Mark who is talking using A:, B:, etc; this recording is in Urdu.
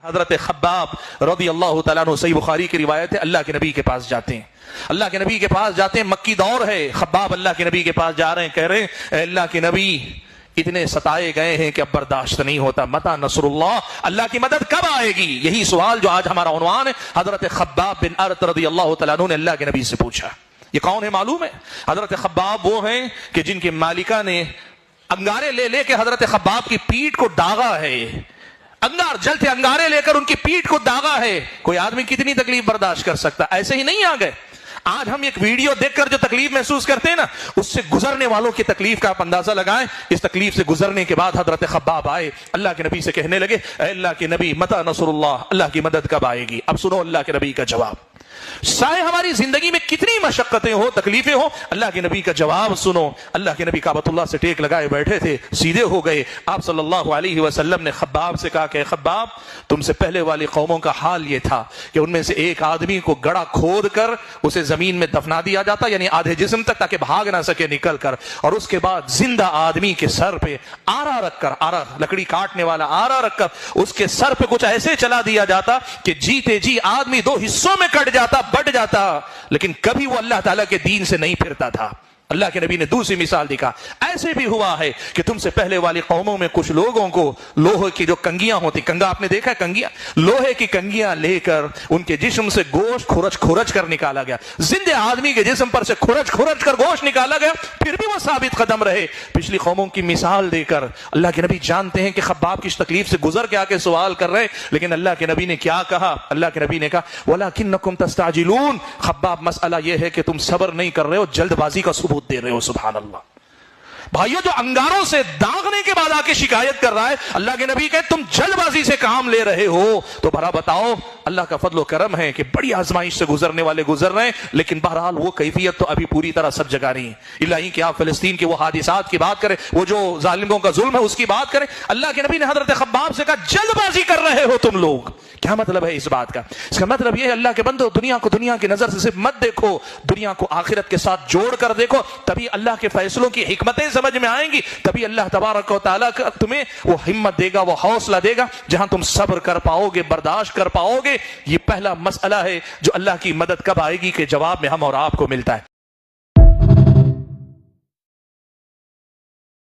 A: حضرت خباب رضی اللہ تعالیٰ عنہ صحیح بخاری کی روایت ہے، اللہ کے نبی کے پاس جاتے ہیں، اللہ کے نبی کے پاس جاتے ہیں، مکی دور ہے، خباب اللہ کے نبی کے پاس جا رہے ہیں، کہہ رہے ہیں اے اللہ کے نبی اتنے ستائے گئے ہیں کہ اب برداشت نہیں ہوتا، متى نصر اللہ، اللہ کی مدد کب آئے گی؟ یہی سوال جو آج ہمارا عنوان ہے، حضرت خباب بن ارت رضی اللہ تعالیٰ عنہ نے اللہ کے نبی سے پوچھا۔ یہ کون ہے معلوم ہے؟ حضرت خباب وہ ہیں کہ جن کی مالکہ نے انگارے لے لے کے حضرت خباب کی پیٹھ کو داغا ہے، انگار جلتے انگارے لے کر ان کی پیٹھ کو داغا ہے۔ کوئی آدمی کتنی تکلیف برداشت کر سکتا؟ ایسے ہی نہیں آ گئے۔ آج ہم ایک ویڈیو دیکھ کر جو تکلیف محسوس کرتے ہیں نا، اس سے گزرنے والوں کی تکلیف کا آپ اندازہ لگائیں۔ اس تکلیف سے گزرنے کے بعد حضرت خباب آئے، اللہ کے نبی سے کہنے لگے اے اللہ کے نبی متى نصر اللہ، اللہ کی مدد کب آئے گی؟ اب سنو اللہ کے نبی کا جواب، چاہے ہماری زندگی میں کتنی مشقتیں ہو، تکلیفیں ہو، اللہ کے نبی کا جواب سنو۔ اللہ کے نبی کعبۃ اللہ سے ٹیک لگائے بیٹھے تھے، سیدھے ہو گئے۔ آپ صلی اللہ علیہ وسلم نے خباب سے کہا کہ خباب، تم سے پہلے والی قوموں کا حال یہ تھا کہ ان میں سے ایک آدمی کو گڑھا کھود کر اسے زمین میں دفنا دیا جاتا، یعنی آدھے جسم تک، تاکہ بھاگ نہ سکے نکل کر، اور اس کے بعد زندہ آدمی کے سر پہ آرا رکھ کر، آرا لکڑی کاٹنے والا آرا رکھ کر اس کے سر پہ کچھ ایسے چلا دیا جاتا کہ جیتے جی آدمی دو حصوں میں کٹ جاتا، بٹ جاتا، لیکن کبھی وہ اللہ تعالیٰ کے دین سے نہیں پھرتا تھا۔ اللہ کے نبی نے دوسری مثال دکھا، ایسے بھی ہوا ہے کہ تم سے پہلے والی قوموں میں کچھ لوگوں کو لوہے کی جو کنگیاں ہوتی، کنگا آپ نے دیکھا ہے، کنگیاں، لوہے کی کنگیاں لے کر ان کے جسم سے گوشت کھرچ کھرچ کر نکالا گیا، زندے آدمی کے جسم پر سے کھرچ کھرچ کر گوشت نکالا گیا، پھر بھی وہ ثابت قدم رہے۔ پچھلی قوموں کی مثال دے کر اللہ کے نبی جانتے ہیں کہ خباب کس تکلیف سے گزر کے آ کے سوال کر رہے ہیں، لیکن اللہ کے نبی نے کیا کہا؟ اللہ کے نبی نے کہا وَلَكِنَّكُمْ تَسْتَعْجِلُونَ، خباب مسئلہ یہ ہے کہ تم صبر نہیں کر رہے ہو، جلد بازی کا ثبوت دے رہے ہو۔ سبحان اللہ بھائیو، جو انگاروں سے داغنے کے بعد آ کے شکایت کر رہا ہے، اللہ کے نبی کہے تم جلد بازی سے کام لے رہے ہو، تو بھلا بتاؤ اللہ کا فضل و کرم ہے کہ بڑی آزمائش سے گزرنے والے گزر رہے ہیں، لیکن بہرحال وہ کیفیت تو ابھی پوری طرح سب جگہ نہیں ہے۔ الہی کہ آپ فلسطین کے وہ حادثات کی بات کریں، وہ جو ظالموں کا ظلم ہے اس کی بات کریں، اللہ کے نبی نے حضرت خباب سے کہا جلد بازی کر رہے ہو تم لوگ۔ کیا مطلب ہے اس بات کا؟ اس کا مطلب یہ ہے اللہ کے بندو، دنیا کو دنیا کی نظر سے صرف مت دیکھو، دنیا کو آخرت کے ساتھ جوڑ کر دیکھو، تبھی اللہ کے فیصلوں کی حکمتیں سمجھ میں آئیں گی، تبھی اللہ تبارک و تعالیٰ تمہیں وہ ہمت دے گا، وہ حوصلہ دے گا، جہاں تم صبر کر پاؤ گے، برداشت کر پاؤ گے۔ یہ پہلا مسئلہ ہے جو اللہ کی مدد کب آئے گی کے جواب میں ہم اور آپ کو ملتا ہے۔